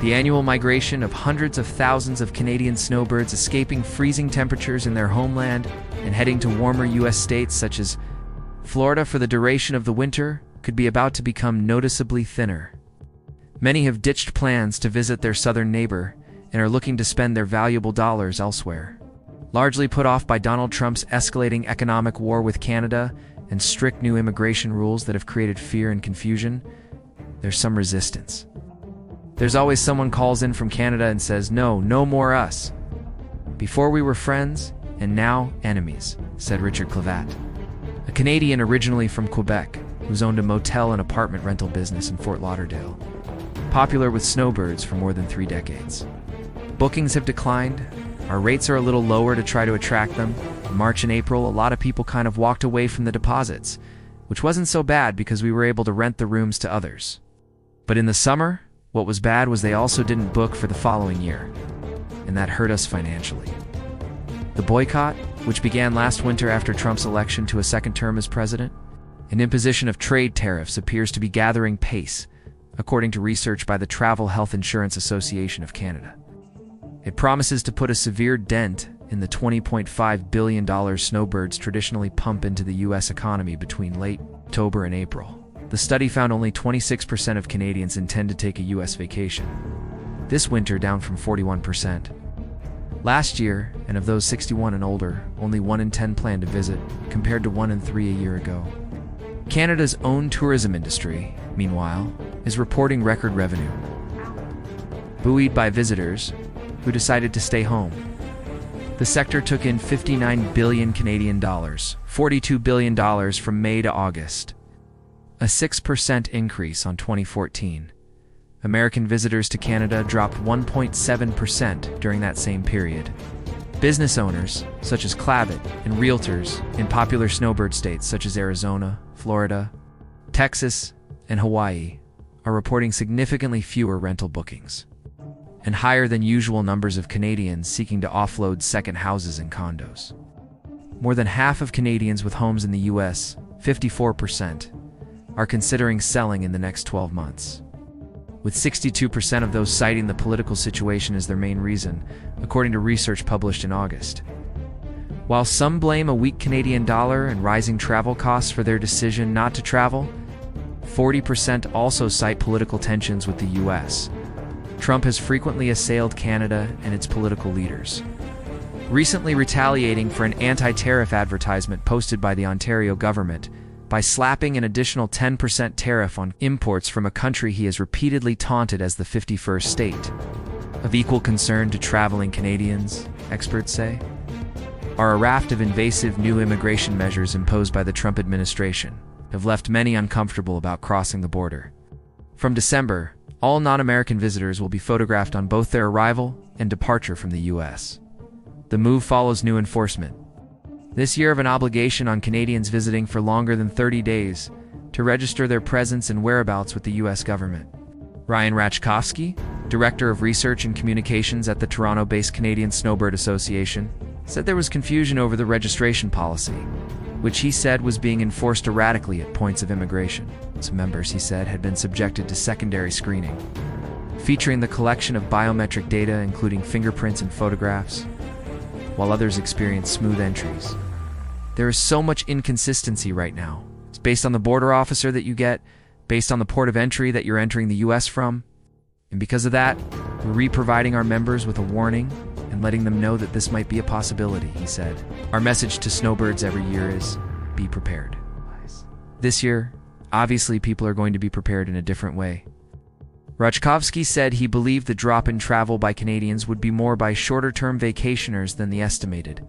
The annual migration of hundreds of thousands of Canadian snowbirds escaping freezing temperatures in their homeland and heading to warmer U.S. states such as Florida for the duration of the winter could be about to become noticeably thinner. Many have ditched plans to visit their southern neighbor and are looking to spend their valuable dollars elsewhere. Largely put off by Donald Trump's escalating economic war with Canada and strict new immigration rules that have created fear and confusion, there's some resistance. There's always someone calls in from Canada and says, "No, no more us. Before we were friends, and now enemies," said Richard Clavat, a Canadian originally from Quebec who's owned a motel and apartment rental business in Fort Lauderdale, popular with snowbirds for more than 3 decades. Bookings have declined. Our rates are a little lower to try to attract them. In March and April, a lot of people kind of walked away from the deposits, which wasn't so bad because we were able to rent the rooms to others. But in the summer, what was bad was they also didn't book for the following year, and that hurt us financially. The boycott, which began last winter after Trump's election to a second term as president, an imposition of trade tariffs appears to be gathering pace, according to research by the Travel Health Insurance Association of Canada. It promises to put a severe dent in the $20.5 billion snowbirds traditionally pump into the U.S. economy between late October and April. The study found only 26% of Canadians intend to take a U.S. vacation. This winter, down from 41% last year, and of those 61 and older, only 1 in 10 plan to visit, compared to 1 in 3 a year ago. Canada's own tourism industry, meanwhile, is reporting record revenue, buoyed by visitors who decided to stay home. The sector took in 59 billion Canadian dollars, $42 billion from May to August, a 6% increase on 2014. American visitors to Canada dropped 1.7% during that same period. Business owners, such as Clavat, and realtors in popular snowbird states such as Arizona, Florida, Texas, and Hawaii are reporting significantly fewer rental bookings, and higher than usual numbers of Canadians seeking to offload second houses and condos. More than half of Canadians with homes in the U.S., 54%, are considering selling in the next 12 months, with 62% of those citing the political situation as their main reason, according to research published in August. While some blame a weak Canadian dollar and rising travel costs for their decision not to travel, 40% also cite political tensions with the U.S. Trump has frequently assailed Canada and its political leaders, recently retaliating for an anti-tariff advertisement posted by the Ontario government by slapping an additional 10% tariff on imports from a country he has repeatedly taunted as the 51st state. Of equal concern to traveling Canadians, experts say, are a raft of invasive new immigration measures imposed by the Trump administration have left many uncomfortable about crossing the border. From December, all non-American visitors will be photographed on both their arrival and departure from the U.S. The move follows new enforcement this year of an obligation on Canadians visiting for longer than 30 days to register their presence and whereabouts with the U.S. government. Ryan Rachkovsky, Director of Research and Communications at the Toronto-based Canadian Snowbird Association, said there was confusion over the registration policy, which he said was being enforced erratically at points of immigration. Some members, he said, had been subjected to secondary screening, featuring the collection of biometric data including fingerprints and photographs, while others experienced smooth entries. There is so much inconsistency right now. It's based on the border officer that you get, based on the port of entry that you're entering the U.S. from, and because of that, we're re-providing our members with a warning and letting them know that this might be a possibility, he said. Our message to snowbirds every year is, be prepared. This year, obviously people are going to be prepared in a different way. Rachkovsky said he believed the drop in travel by Canadians would be more by shorter-term vacationers than the estimated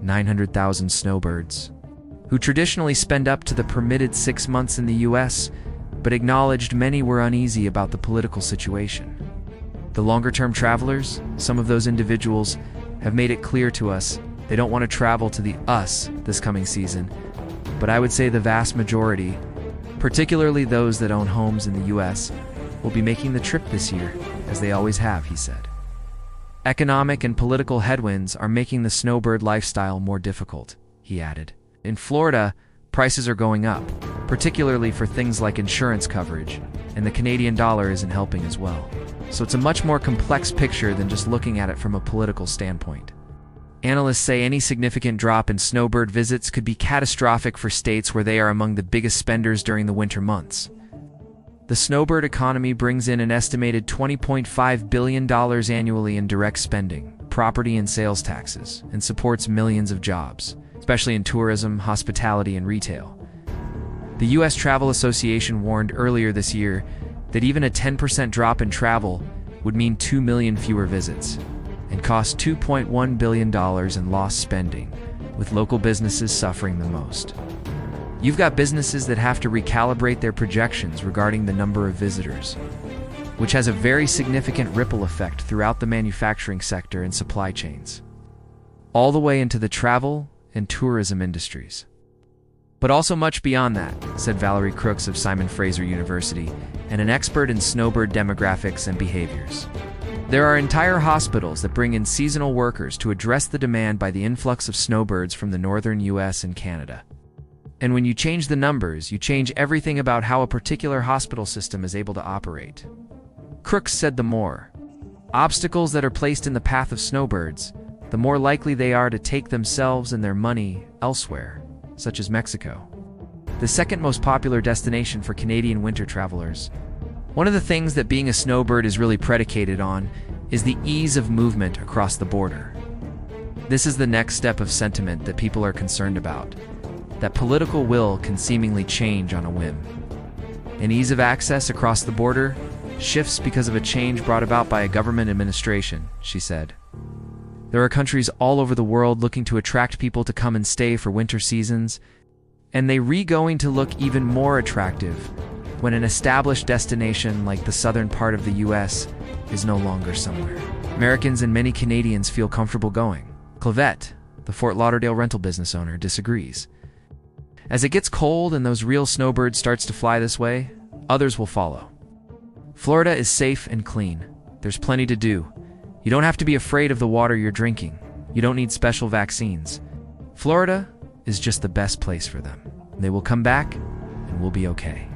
900,000 snowbirds, who traditionally spend up to the permitted 6 months in the U.S., but acknowledged many were uneasy about the political situation. The longer-term travelers, some of those individuals, have made it clear to us they don't want to travel to the US this coming season, but I would say the vast majority, particularly those that own homes in the U.S., will be making the trip this year, as they always have, he said. Economic and political headwinds are making the snowbird lifestyle more difficult, he added. In Florida, prices are going up, particularly for things like insurance coverage, and the Canadian dollar isn't helping as well. So it's a much more complex picture than just looking at it from a political standpoint. Analysts say any significant drop in snowbird visits could be catastrophic for states where they are among the biggest spenders during the winter months. The snowbird economy brings in an estimated $20.5 billion annually in direct spending, property and sales taxes, and supports millions of jobs, especially in tourism, hospitality, and retail. The U.S. Travel Association warned earlier this year that even a 10% drop in travel would mean 2 million fewer visits and cost $2.1 billion in lost spending, with local businesses suffering the most. You've got businesses that have to recalibrate their projections regarding the number of visitors, which has a very significant ripple effect throughout the manufacturing sector and supply chains, all the way into the travel and tourism industries. But also much beyond that, said Valerie Crooks of Simon Fraser University, and an expert in snowbird demographics and behaviors. There are entire hospitals that bring in seasonal workers to address the demand by the influx of snowbirds from the northern US and Canada. And when you change the numbers, you change everything about how a particular hospital system is able to operate. Crooks said the more obstacles that are placed in the path of snowbirds, the more likely they are to take themselves and their money elsewhere, such as Mexico, the second most popular destination for Canadian winter travelers. One of the things that being a snowbird is really predicated on is the ease of movement across the border. This is the next step of sentiment that people are concerned about, that political will can seemingly change on a whim. And ease of access across the border shifts because of a change brought about by a government administration, she said. There are countries all over the world looking to attract people to come and stay for winter seasons, and they're going to look even more attractive when an established destination like the southern part of the U.S. is no longer somewhere Americans and many Canadians feel comfortable going. Clavette, the Fort Lauderdale rental business owner, disagrees. As it gets cold and those real snowbirds starts to fly this way, others will follow. Florida is safe and clean. There's plenty to do. You don't have to be afraid of the water you're drinking. You don't need special vaccines. Florida is just the best place for them. They will come back and we'll be okay.